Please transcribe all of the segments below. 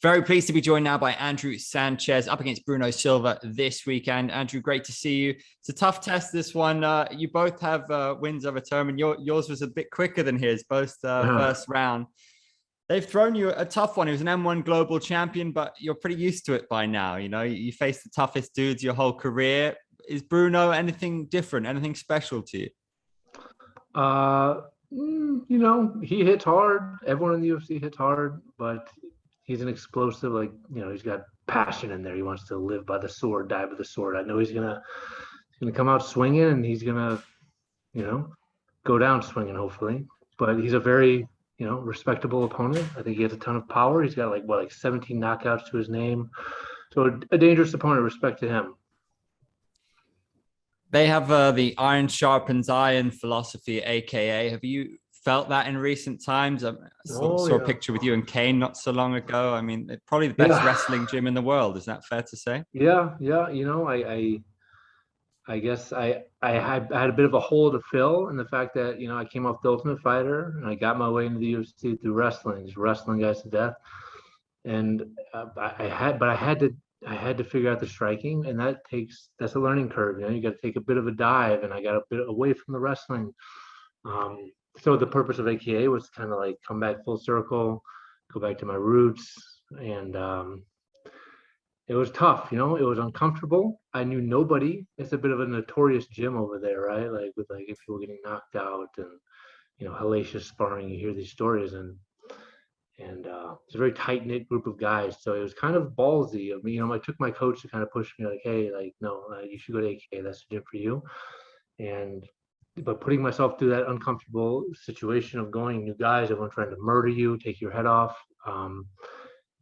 Very pleased to be joined now by Andrew Sanchez up against Bruno Silva this weekend. Andrew, great to see you. It's a tough test, this one. You both have wins over term, and yours was a bit quicker than his, both first round. They've thrown you a tough one. He was an M1 global champion, but you're pretty used to it by now. You know, you face the toughest dudes your whole career. Is Bruno anything different, anything special to you? He hits hard. Everyone in the UFC hits hard, but he's an explosive, he's got passion in there. He wants to live by the sword, die by the sword. I know he's gonna come out swinging, and he's gonna, go down swinging, hopefully. But he's a very, respectable opponent. I think he has a ton of power. He's got like 17 knockouts to his name. So a dangerous opponent. Respect to him. They have the iron sharpens iron philosophy, aka. Have you felt that in recent times? I saw a picture with you and Cain not so long ago. I mean, probably the best wrestling gym in the world. Is that fair to say? Yeah. I guess I had a bit of a hole to fill in the fact that I came off the Ultimate Fighter and I got my way into the UFC through wrestling, just wrestling guys to death. And I had to figure out the striking, and that's a learning curve. You got to take a bit of a dive, and I got a bit away from the wrestling. So the purpose of AKA was to kind of like come back full circle, go back to my roots, and it was tough. It was uncomfortable. I knew nobody. It's a bit of a notorious gym over there, right? Like with people getting knocked out and hellacious sparring. You hear these stories, and it's a very tight knit group of guys. So it was kind of ballsy of me. I took my coach to kind of push me, like, hey, no, you should go to AKA. That's the gym for you. But putting myself through that uncomfortable situation of going new guys, everyone trying to murder you, take your head off.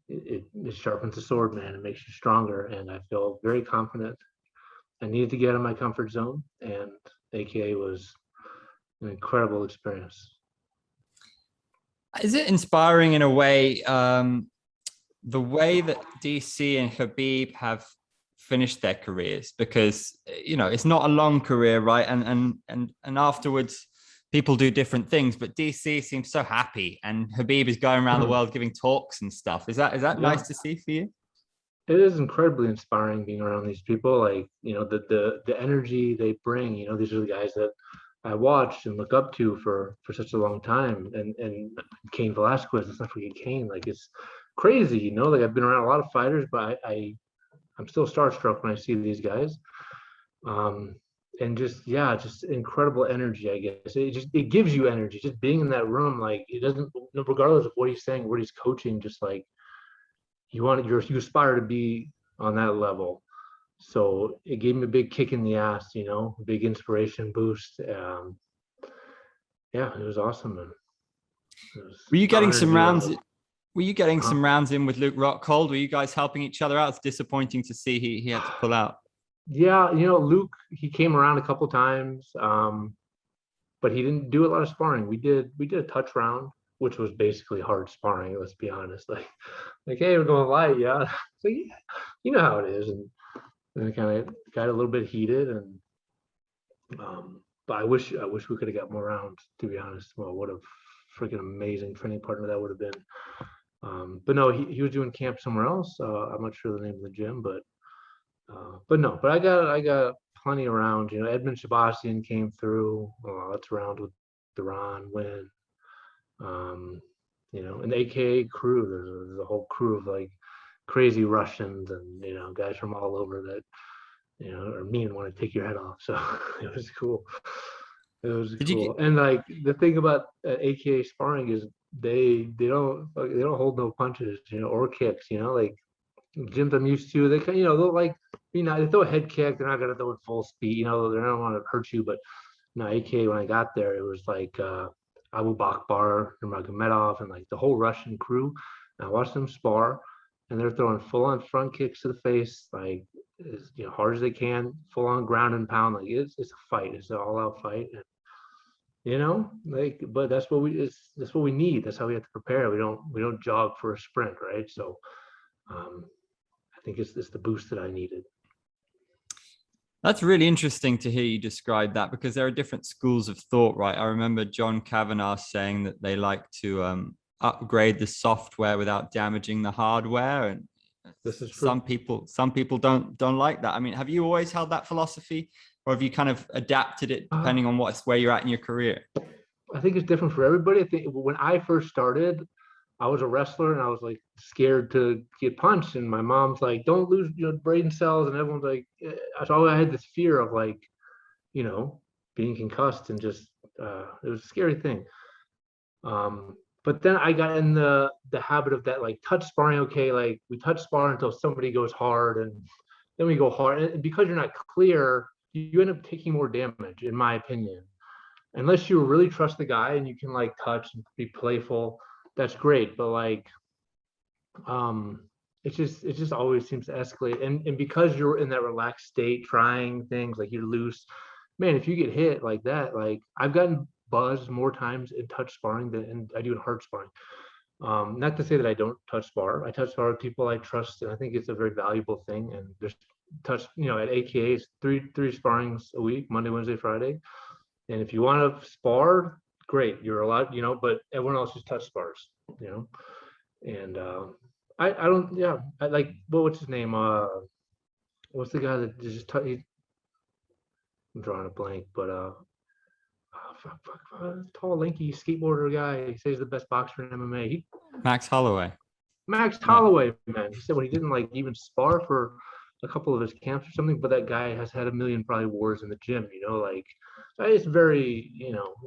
It sharpens the sword, man. It makes you stronger. And I feel very confident. I needed to get out of my comfort zone, and AKA was an incredible experience. Is it inspiring in a way, the way that DC and Khabib have finished their careers? Because it's not a long career, right? And afterwards, people do different things. But DC seems so happy, and Khabib is going around the world giving talks and stuff. Is that nice to see for you? It is incredibly inspiring being around these people. The energy they bring. These are the guys that I watched and look up to for such a long time. And Cain Velasquez, let's not forget Cain. It's crazy, I've been around a lot of fighters, but I'm still starstruck when I see these guys. And just incredible energy, I guess. It gives you energy. Just being in that room, it doesn't, regardless of what he's saying, what he's coaching, just you aspire to be on that level. So it gave me a big kick in the ass, a big inspiration boost. It was awesome. Were you getting some rounds? Were you getting some rounds in with Luke Rockhold? Were you guys helping each other out? It's disappointing to see he had to pull out. Yeah, Luke, he came around a couple times, but he didn't do a lot of sparring. We did a touch round, which was basically hard sparring. Let's be honest. Hey, we're going light, yeah. So you know how it is, and it kind of got a little bit heated, and but I wish we could have got more rounds, to be honest. Well, what a freaking amazing training partner that would have been. But no, he was doing camp somewhere else. I'm not sure the name of the gym, but I got plenty of rounds. Edmund Shabazian came through. That's around with Duran, Win. An AKA crew. There's a whole crew of crazy Russians and guys from all over that are mean and want to take your head off. So it was cool. It was cool. And the thing about AKA sparring is they don't hold no punches, or kicks. Gyms I'm used to, they can, they'll they throw a head kick. They're not gonna throw it full speed. They don't want to hurt you. But no, AKA, when I got there, it was Abu Bakr, Nurmagomedov, and the whole Russian crew. And I watched them spar, and they're throwing full-on front kicks to the face, as hard as they can, full-on ground and pound. It's a fight. It's an all-out fight. And, but that's what we need. That's how we have to prepare. We don't jog for a sprint, right? So, I think it's the boost that I needed. That's really interesting to hear you describe that, because there are different schools of thought, right? I remember John Kavanagh saying that they like to upgrade the software without damaging the hardware. And This is true. some people don't like that. I mean, have you always held that philosophy, or have you kind of adapted it depending on where you're at in your career? I think it's different for everybody. I think when I first started, I was a wrestler and I was like scared to get punched. And my mom's like, don't lose your brain cells. And everyone's like, so I had this fear of like, you know, being concussed and just, it was a scary thing. But then I got in the habit of that, like touch sparring. Okay, like we touch spar until somebody goes hard, and then we go hard. And because you're not clear, you end up taking more damage, in my opinion. Unless you really trust the guy and you can like touch and be playful, that's great. But like, it just always seems to escalate. And because you're in that relaxed state, trying things like you're loose, man. If you get hit like that, like I've gotten buzzed more times in touch sparring than I do in hard sparring. Not to say that I don't touch spar. I touch spar with people I trust, and I think it's a very valuable thing. And there's touch, at AKA three sparrings a week, Monday, Wednesday, Friday. And if you want to spar, great, you're allowed, but everyone else just touch spars, And I don't, yeah, I like, what's his name? What's the guy that just I'm drawing a blank, but tall, lanky skateboarder guy. He says he's the best boxer in MMA. Max Holloway. Max Holloway, man. He said when he didn't like even spar for a couple of his camps or something, but that guy has had a million probably wars in the gym. Like it's very,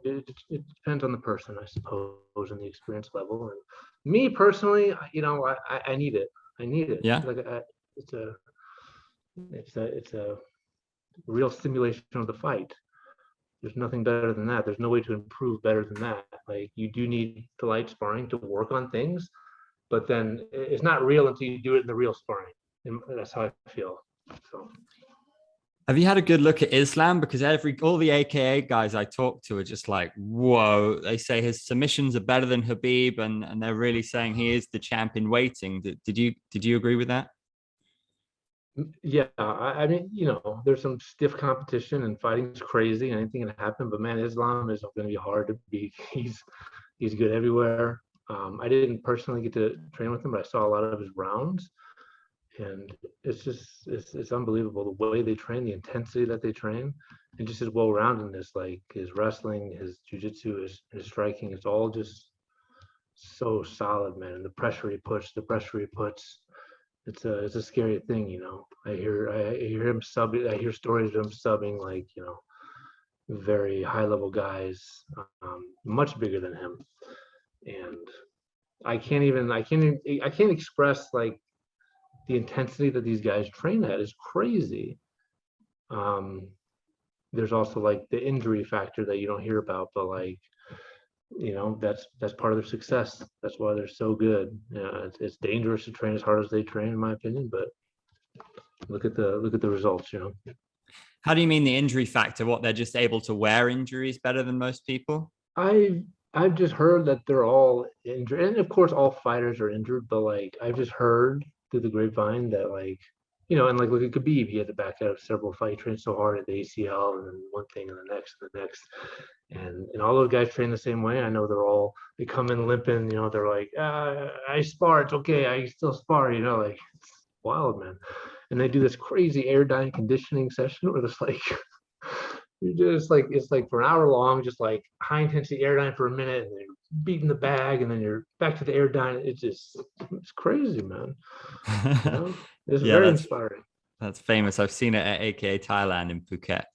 it depends on the person, I suppose, and the experience level. And me personally, I need it. I need it. Yeah. Like it's a real stimulation of the fight. There's nothing better than that. There's no way to improve better than that. Like you do need the light sparring to work on things, but then it's not real until you do it in the real sparring. And that's how I feel. So. Have you had a good look at Islam? Because all the AKA guys I talk to are just like, whoa. They say his submissions are better than Khabib, and they're really saying he is the champ in waiting. Did you agree with that? Yeah, I mean, there's some stiff competition and fighting's crazy and anything can happen. But man, Islam is going to be hard to beat. He's good everywhere. I didn't personally get to train with him, but I saw a lot of his rounds, and it's unbelievable the way they train, the intensity that they train, and just his well-roundedness, like his wrestling, his jiu-jitsu, his striking. It's all just so solid, man. And the pressure he puts. It's a scary thing, I hear him subbing. I hear stories of him subbing like, very high level guys, much bigger than him. And I can't express like the intensity that these guys train at is crazy. There's also like the injury factor that you don't hear about, but like, that's part of their success. That's why they're so good. It's dangerous to train as hard as they train, in my opinion, but look at the results. How do you mean the injury factor? What, they're just able to wear injuries better than most people? I've just heard that they're all injured, and of course all fighters are injured, but like I've just heard through the grapevine that like, and like look at Khabib, he had to back out of several fights, trained so hard at the ACL, and then one thing and the next and the next. And all those guys train the same way. I know they come in limping, they're like, I spar, it's okay, I still spar, like it's wild, man. And they do this crazy airdyne conditioning session where it's like it's like for an hour long, just like high intensity airdyne for a minute, and then you're beating the bag, and then you're back to the airdyne. It's crazy, man. It's Yeah, very inspiring. That's famous. I've seen it at AKA Thailand in Phuket.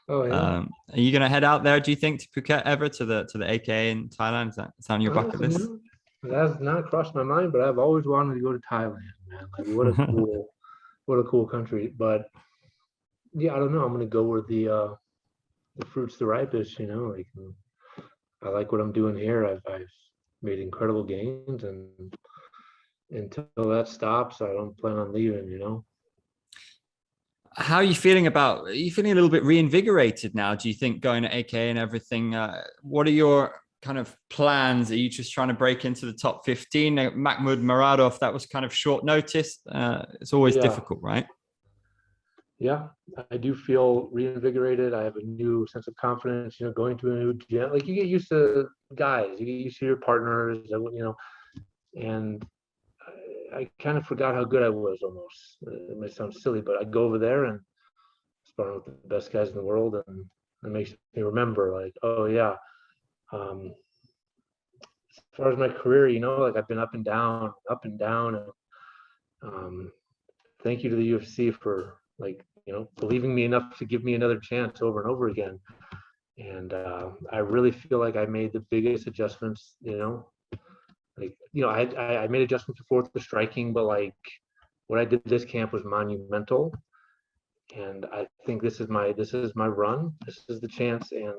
Oh yeah. Are you gonna head out there, do you think, to Phuket ever, to the AKA in Thailand? Is that on your bucket list? That's not crossed my mind, but I've always wanted to go to Thailand, man. Like what a cool country. But yeah, I don't know. I'm gonna go where the fruit's the ripest, like I like what I'm doing here. I've made incredible gains, and until that stops, I don't plan on leaving. How are you feeling are you feeling a little bit reinvigorated now? Do you think, going to AK and everything? What are your kind of plans? Are you just trying to break into the top 15? Mahmoud Muradov, that was kind of short notice. It's always difficult, right? Yeah, I do feel reinvigorated. I have a new sense of confidence, going to a new gym. Like you get used to guys, you get used to your partners, and I kind of forgot how good I was almost. It may sound silly, but I go over there and sparring with the best guys in the world, and it makes me remember, like, oh yeah. As far as my career, like I've been up and down, and thank you to the UFC for, like, believing me enough to give me another chance over and over again. And I really feel like I made the biggest adjustments. I made adjustments before with the striking, but like what I did this camp was monumental. And I think this is my run. This is the chance, and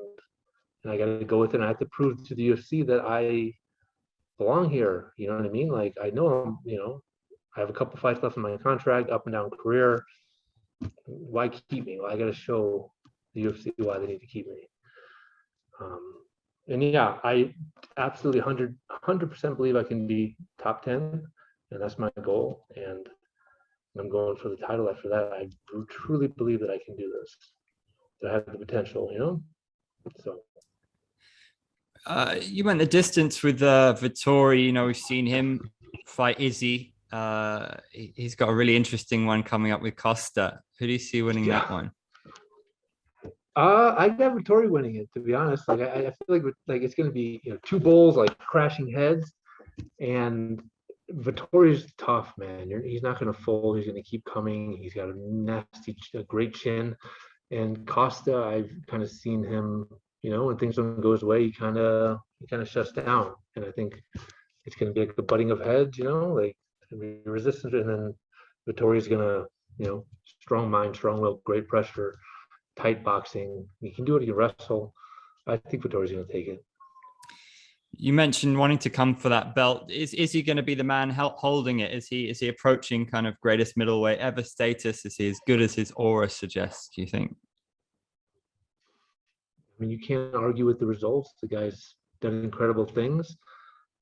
I got to go with it. And I have to prove to the UFC that I belong here. You know what I mean? Like, I know I have a couple fights left in my contract, up and down career. Why keep me? Well, I got to show the UFC why they need to keep me. And yeah, I absolutely 100% believe I can be top 10, and that's my goal. And I'm going for the title after that. I truly believe that I can do this. That I have the potential, So. You went the distance with Vettori. We've seen him fight Izzy. He's got a really interesting one coming up with Costa. Who do you see winning that one? I got Vettori winning it, to be honest. Like I feel like it's going to be two bulls like crashing heads, and Vettori's tough, man. He's not going to fold. He's going to keep coming. He's got a great chin. And Costa, I've kind of seen him. When things don't go his way, he kind of shuts down. And I think it's going to be like the butting of heads. Like resistance, and then Vettori's going to, strong mind, strong will, great pressure. Tight boxing. He can do it. He can wrestle. I think Vettori's going to take it. You mentioned wanting to come for that belt. Is he going to be the man holding it? Is he approaching kind of greatest middleweight ever status? Is he as good as his aura suggests, do you think? I mean, you can't argue with the results. The guy's done incredible things.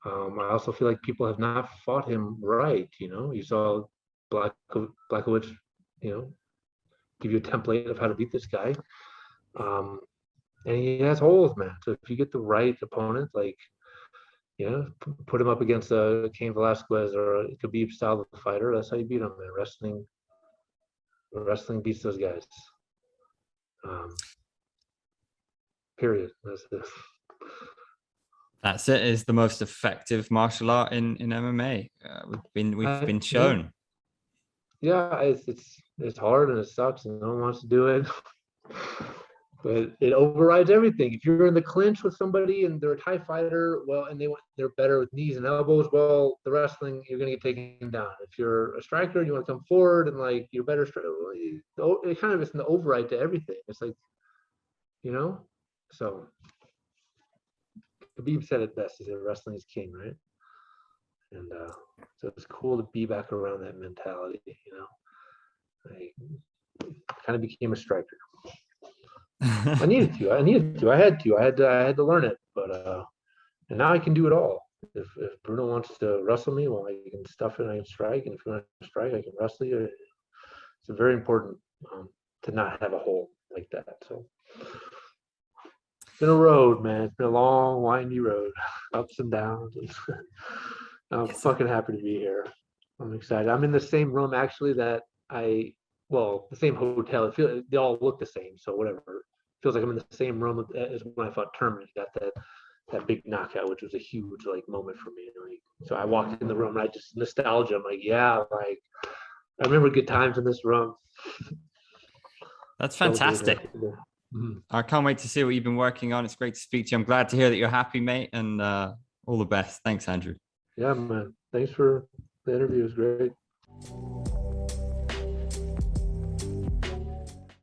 I also feel like people have not fought him right. You saw Blachowicz, give you a template of how to beat this guy. And he has holes, man. So if you get the right opponent, like, put him up against a Cain Velasquez or a Khabib style of fighter, that's how you beat him, man. Wrestling beats those guys. Period. That's it. Is the most effective martial art in MMA. We've been shown. Yeah, it's hard and it sucks and no one wants to do it, but it overrides everything. If you're in the clinch with somebody and they're a Thai fighter, well, and they're better with knees and elbows, well, the wrestling, you're gonna get taken down. If you're a striker and you want to come forward and like you're better, it kind of is an override to everything. It's like, so Khabib said it best. He said wrestling is king, right? And so it's cool to be back around that mentality. I kind of became a striker. I needed to. I had to learn it. But and now I can do it all. If Bruno wants to wrestle me, well, I can stuff it. I can strike, and if you want to strike, I can wrestle you. It's very important to not have a hole like that. So it's been a road, man. It's been a long, windy road, ups and downs. I'm fucking happy to be here. I'm excited. I'm in the same room actually that the same hotel. They all look the same, so whatever. It feels like I'm in the same room as when I fought Terman. Got that big knockout, which was a huge moment for me. So I walked in the room and I just nostalgia. I'm like, yeah, like I remember good times in this room. That's fantastic. I can't wait to see what you've been working on. It's great to speak to you. I'm glad to hear that you're happy, mate, and all the best. Thanks, Andrew. Yeah, man. Thanks for the interview. It was great.